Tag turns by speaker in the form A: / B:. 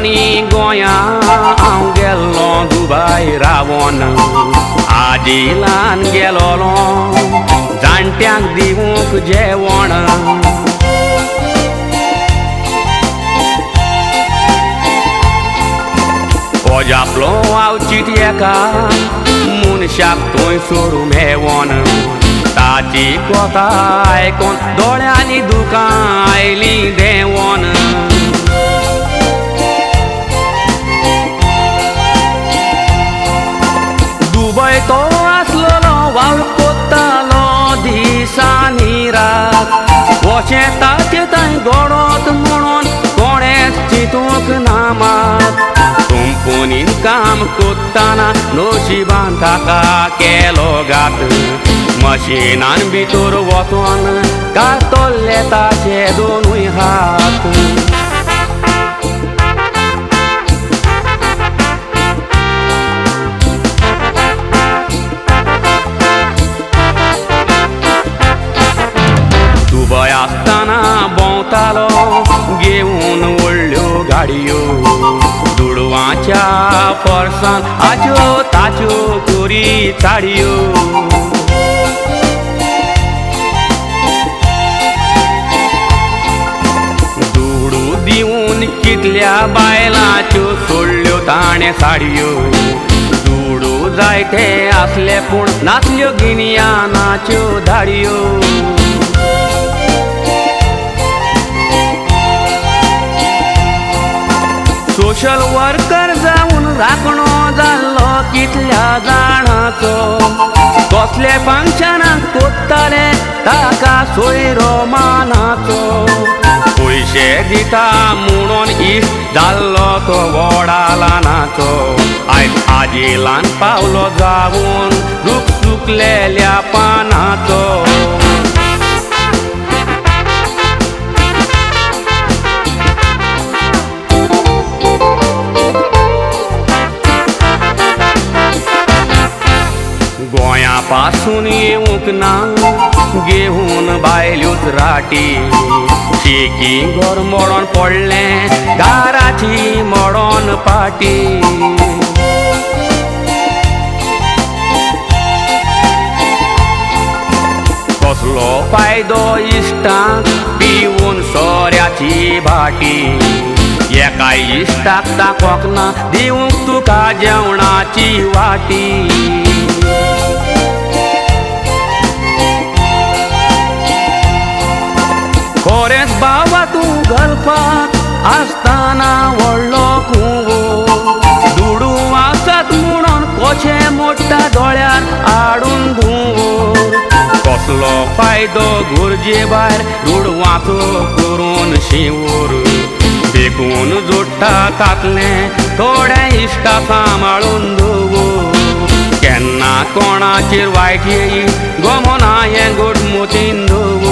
A: दिसांनी गोंया हांव गेल्लो दुबाय रावोन आजिलान गेलोलो जाणट्यांक दिवूंक जेवण ओजापलो हांव चिटयेका मनशाक थंय सोडून मेवोन ताची कोता आयकोन दोळ्यांनी दुकां आयलीं देंवोन दुबय तो आसलोलो वावर कोत्तालो दिसांनी रात वचें ताचे थंय घडोत म्हणून कोणेंच चिंतूंक ना मात कंपनीन काम कोत्ताना नशिबान ताका केलो घात मशिनान भितर वचोन कातरले ताचे दोनूय हात दुबय आसतना भोंवतालो घेवन व्हडल्यो गाडयो दुडवांच्या पर्सान आज्यो ताज्यो कोरी चाडयो दुडू दिवन कितल्या बायलांच्यो सोडल्यो ताणें साडयो दुडू जायते आसले पूण नासल्यो गिन्यानाच्यो धाडयो सोशल वर्कर जावन राखणो जाल्लो कितल्या जाणांचो कसले फंक्शनाक कोत्ताले ताका सोयरो मानाचो पयशे दिता म्हणून इश्ट जाल्लो तो व्हडा ल्हानाचो आयज आजिलान पावलो जावून रूख सुकलेल्या पानाचो गोंया पासून येवंक ना घेवन बायल्योच राटी शेकी घर मोडोन पडलें दाराची मोडोन पाटी कसलो फायदो इश्टांक पिवून सोऱ्याची भाटी एका इश्टाक दाखोवंक ना दिवंक तुका जेवणाची वाटी खरेंच बाबा तूं घालपाक आसतना व्हडलो कुंवो दुडू आसात म्हणून कशें मोडटा दोळ्यार हाडून धुंवोर कसलो फायदो गुरजे भायर रुडवाचो करून शिवोर देखून जोडटा तातलें थोडे इश्टा सांबाळून दवर केन्ना कोणाचेर वायट येयी गमोना हें घडमुतीन दवर